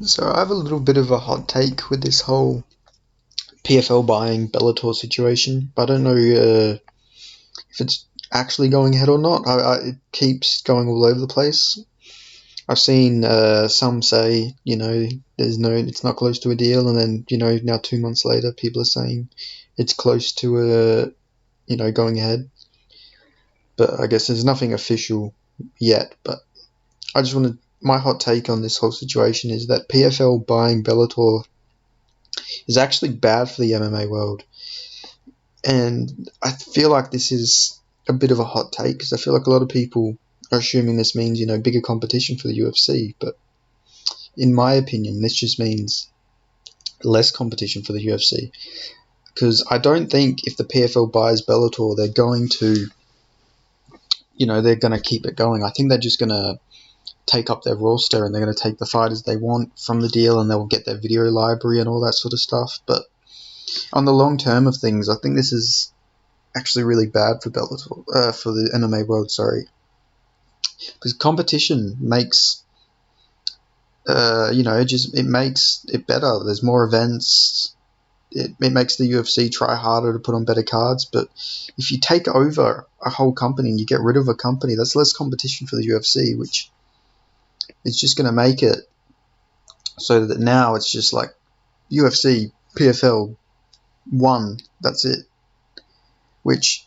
So I have a little bit of a hot take with this whole PFL buying Bellator situation, but I don't know if it's actually going ahead or not. It keeps going all over the place. I've seen some say, it's not close to a deal, and then now 2 months later, people are saying it's close to going ahead. But I guess there's nothing official yet. But I just wanted my hot take on this whole situation is that PFL buying Bellator is actually bad for the MMA world. And I feel like this is a bit of a hot take because I feel like a lot of people are assuming this means, bigger competition for the UFC. But in my opinion, this just means less competition for the UFC. Because I don't think if the PFL buys Bellator, they're going to keep it going. I think they're just going to take up their roster and they're going to take the fighters they want from the deal and they'll get their video library and all that sort of stuff. But on the long term of things, I think this is actually really bad for Bellator, for the MMA world, sorry. Because competition makes, it makes it better. There's more events. It makes the UFC try harder to put on better cards. But if you take over a whole company and you get rid of a company, that's less competition for the UFC, which is just going to make it so that now it's just like UFC, PFL, one, that's it. Which,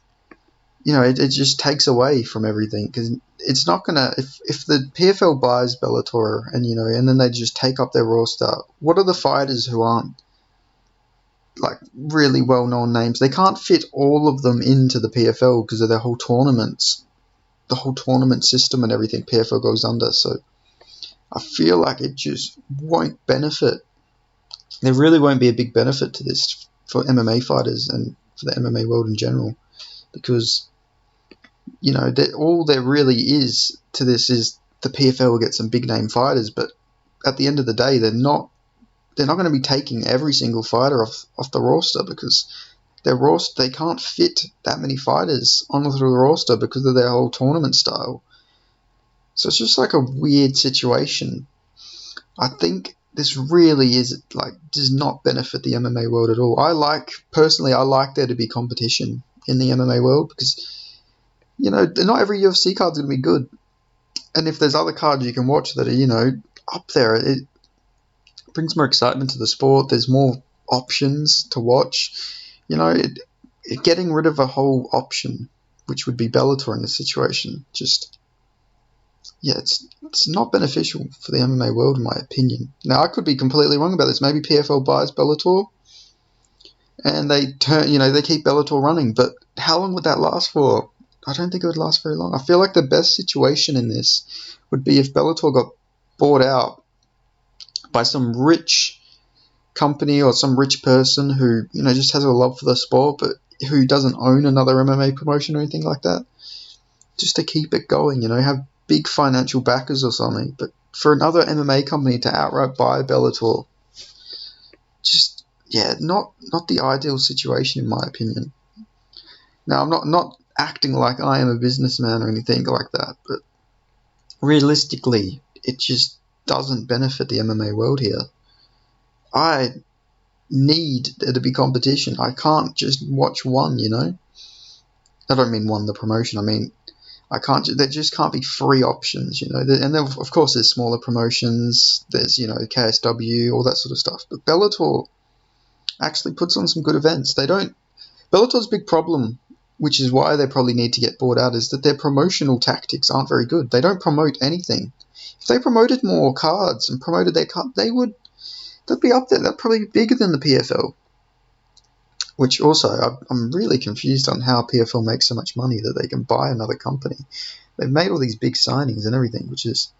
it just takes away from everything because it's not gonna. If the PFL buys Bellator and then they just take up their roster, what are the fighters who aren't like really well-known names? They can't fit all of them into the PFL because of their whole tournaments, the whole tournament system and everything PFL goes under. So I feel like it just won't benefit. There really won't be a big benefit to this for MMA fighters and for the MMA world in general because that all there really is to this is the PFL will get some big name fighters, but at the end of the day, they're not going to be taking every single fighter off the roster because their roster they can't fit that many fighters onto the roster because of their whole tournament style. So it's just like a weird situation. I think this really is does not benefit the MMA world at all. I like there to be competition in the MMA world because not every UFC card is going to be good. And if there's other cards you can watch that are, up there, it brings more excitement to the sport. There's more options to watch. Getting rid of a whole option, which would be Bellator in this situation, it's not beneficial for the MMA world, in my opinion. Now, I could be completely wrong about this. Maybe PFL buys Bellator and they keep Bellator running, but how long would that last for? I don't think it would last very long. I feel like the best situation in this would be if Bellator got bought out by some rich company or some rich person who just has a love for the sport but who doesn't own another MMA promotion or anything like that, just to keep it going, have big financial backers or something. But for another MMA company to outright buy Bellator, not the ideal situation in my opinion. Now, I'm not acting like I am a businessman or anything like that, but realistically, it just doesn't benefit the MMA world here. I need there to be competition. I can't just watch one, I don't mean one, the promotion. I mean, there just can't be free options, And then, of course, there's smaller promotions. There's, KSW, all that sort of stuff. But Bellator actually puts on some good events. Bellator's big problem, which is why they probably need to get bought out, is that their promotional tactics aren't very good. They don't promote anything. If they promoted more cards and promoted their card, they'd be up there. They'd probably be bigger than the PFL. Which also, I'm really confused on how PFL makes so much money that they can buy another company. They've made all these big signings and everything, which is,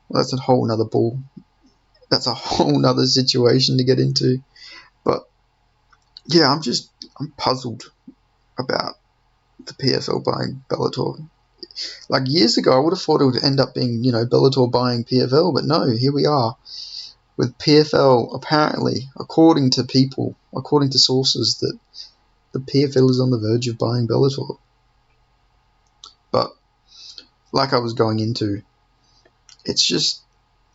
well, that's a whole nother ball. That's a whole nother situation to get into. But yeah, I'm puzzled about the PFL buying Bellator. Like years ago, I would have thought it would end up being, Bellator buying PFL, but no, here we are with PFL apparently, according to sources, that the PFL is on the verge of buying Bellator. But like I was going into, it's just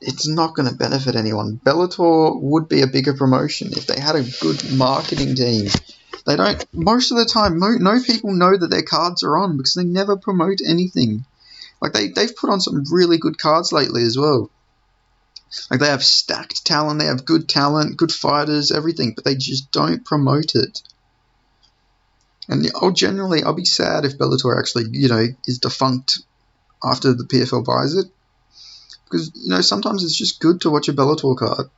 it's not going to benefit anyone. Bellator would be a bigger promotion if they had a good marketing team. They don't. Most of the time, no people know that their cards are on because they never promote anything. Like they've put on some really good cards lately as well. Like they have stacked talent, they have good talent, good fighters, everything, but they just don't promote it. And I'll be sad if Bellator actually, is defunct after the PFL buys it. Because, sometimes it's just good to watch a Bellator card.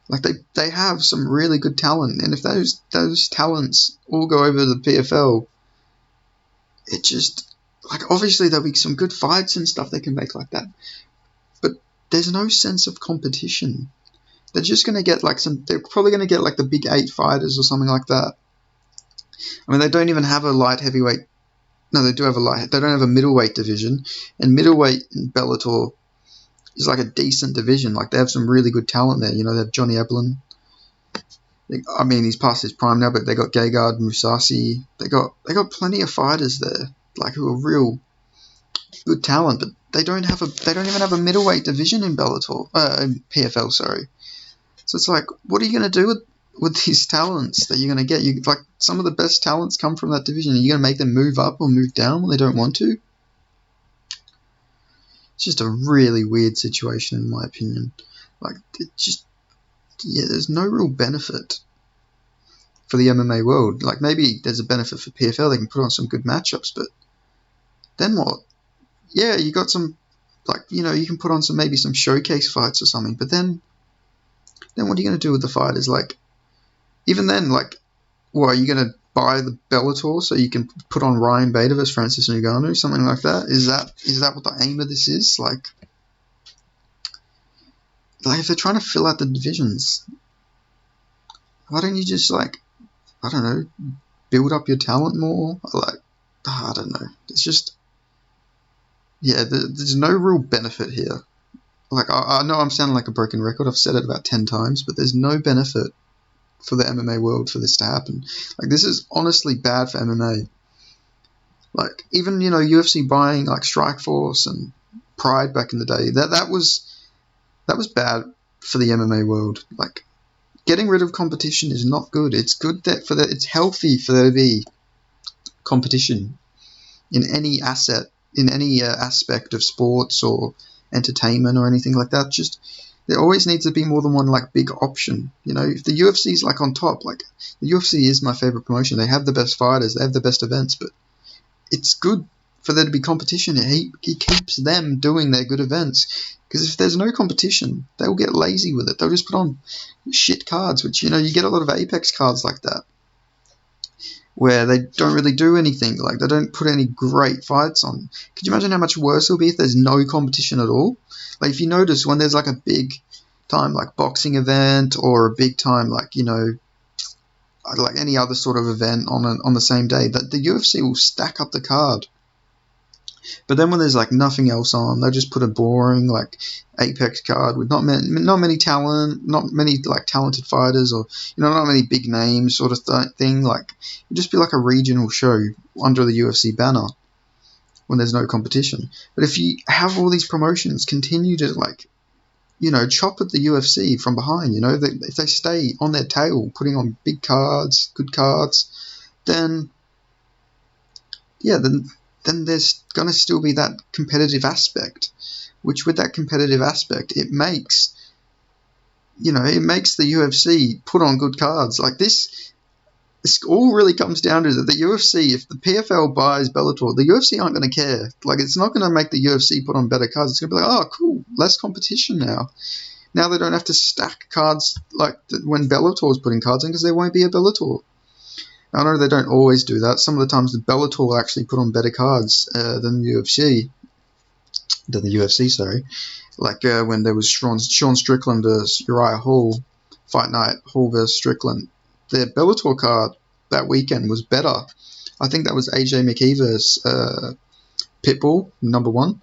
Like, they have some really good talent, and if those talents all go over to the PFL, it just, like, obviously there'll be some good fights and stuff they can make like that. But there's no sense of competition. They're just going to get, they're probably going to get, the big 8 fighters or something like that. I mean, they don't even have a light heavyweight. No, they do have they don't have a middleweight division, and middleweight in Bellator is like a decent division. Like, they have some really good talent there. They have Johnny Eblin. I mean, he's past his prime now, but they got Gegard, Musasi. They got plenty of fighters there, who are real good talent. But they don't even have a middleweight division in Bellator, in PFL. Sorry. So it's like, what are you going to do with these talents that you're going to get? Some of the best talents come from that division. Are you going to make them move up or move down when they don't want to? It's just a really weird situation, in my opinion. There's no real benefit for the MMA world. Maybe there's a benefit for PFL. They can put on some good matchups, but then what? Yeah, you got some, you can put on maybe some showcase fights or something, but then what are you going to do with the fighters? Even then, what, are you going to buy the Bellator so you can put on Ryan Bader versus Francis Ngannou, something like that? Is that what the aim of this is? If they're trying to fill out the divisions, why don't you just, I don't know, build up your talent more? I don't know. It's just, there's no real benefit here. I know I'm sounding like a broken record. I've said it about 10 times, but there's no benefit for the MMA world for this to happen. This is honestly bad for MMA. Even, UFC buying, Strikeforce and Pride back in the day, that was bad for the MMA world. Getting rid of competition is not good. It's good it's healthy for there to be competition in any aspect of sports or entertainment or anything like that. Just, there always needs to be more than one big option. If the UFC is on top, the UFC is my favorite promotion. They have the best fighters, they have the best events, but it's good for there to be competition. He keeps them doing their good events, because if there's no competition, they'll get lazy with it. They'll just put on shit cards, which, you get a lot of Apex cards like that, where they don't really do anything. They don't put any great fights on. Could you imagine how much worse it'll be if there's no competition at all? If you notice, when there's a big time boxing event, or a big time any other sort of event on the same day, that the UFC will stack up the card. But then when there's nothing else on, they just put a boring Apex card with not many talent, not many talented fighters, or not many big names sort of thing. It'd just be a regional show under the UFC banner when there's no competition. But if you have all these promotions continue to chop at the UFC from behind, if they stay on their tail putting on big cards, good cards, then there's going to still be that competitive aspect, which with that competitive aspect, it makes the UFC put on good cards. This all really comes down to that the UFC, if the PFL buys Bellator, the UFC aren't going to care. It's not going to make the UFC put on better cards. It's going to be oh, cool, less competition now. Now they don't have to stack cards when Bellator is putting cards in, because there won't be a Bellator. I know they don't always do that. Some of the times the Bellator will actually put on better cards than the UFC. Sorry. When there was Sean Strickland versus Uriah Hall, Fight Night, Hall versus Strickland. Their Bellator card that weekend was better. I think that was AJ McKee versus Pitbull, number 1.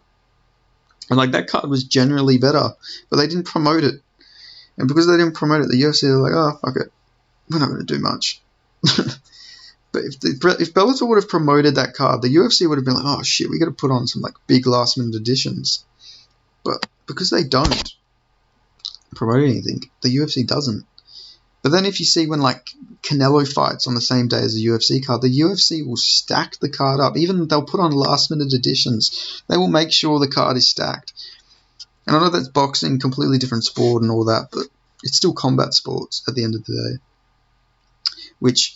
And that card was generally better, but they didn't promote it. And because they didn't promote it, the UFC were oh, fuck it, we're not going to do much. But if Bellator would have promoted that card, the UFC would have been oh shit, we got to put on some big last minute additions. But because they don't, promote anything. The UFC doesn't. But then if you see when like Canelo fights on the same day as the UFC card, the UFC will stack the card up. Even they'll put on last minute additions. They will make sure the card is stacked. And I know that's boxing, completely different sport and all that, but it's still combat sports at the end of the day. Which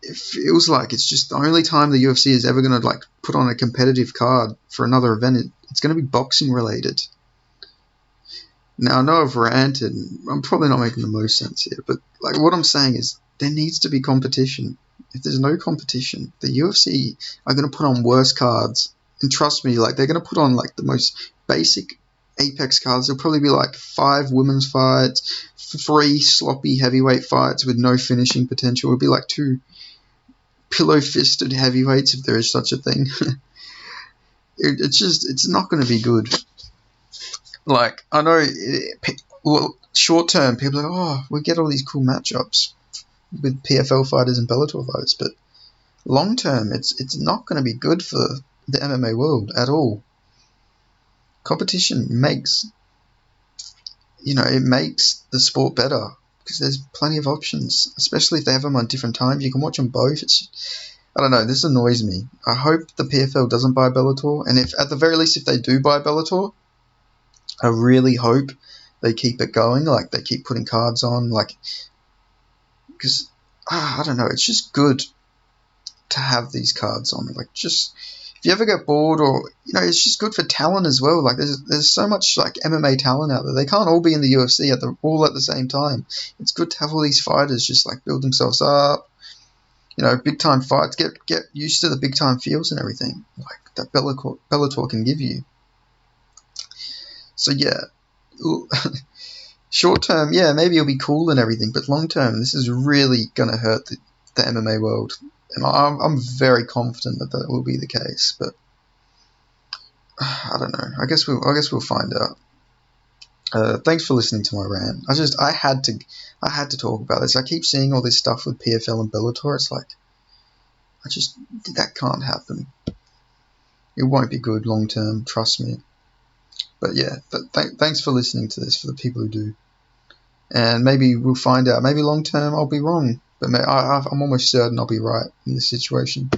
it feels like it's just the only time the UFC is ever going to like put on a competitive card for another event. It's going to be boxing related. Now, I know I've ranted, and I'm probably not making the most sense here, but like what I'm saying is there needs to be competition. If there's no competition, the UFC are going to put on worse cards. And trust me, like they're going to put on like the most basic Apex cards. There'll probably be like 5 women's fights, 3 sloppy heavyweight fights with no finishing potential. It'll be like 2 pillow-fisted heavyweights, if there is such a thing. It's not going to be good. Like, I know, short term, people are like, oh, we get all these cool matchups with PFL fighters and Bellator fighters, but long term, it's not going to be good for the MMA world at all. Competition makes, it makes the sport better because there's plenty of options, especially if they have them on different times. You can watch them both. I don't know, this annoys me. I hope the PFL doesn't buy Bellator, and if at the very least if they do buy Bellator, I really hope they keep it going, like they keep putting cards on, like, because, I don't know, it's just good to have these cards on, like, just, if you ever get bored, or, it's just good for talent as well, like, there's so much, like, MMA talent out there, they can't all be in the UFC all at the same time. It's good to have all these fighters just, like, build themselves up, big time fights, get used to the big time feels and everything, like, that Bellator can give you. So yeah, short term, yeah, maybe it'll be cool and everything, but long term, this is really going to hurt the MMA world, and I'm very confident that will be the case. But I don't know. I guess we'll find out. Thanks for listening to my rant. I had to talk about this. I keep seeing all this stuff with PFL and Bellator. It's like that can't happen. It won't be good long term. Trust me. But yeah, thanks for listening to this, for the people who do. And maybe we'll find out. Maybe long term I'll be wrong. But I'm almost certain I'll be right in this situation.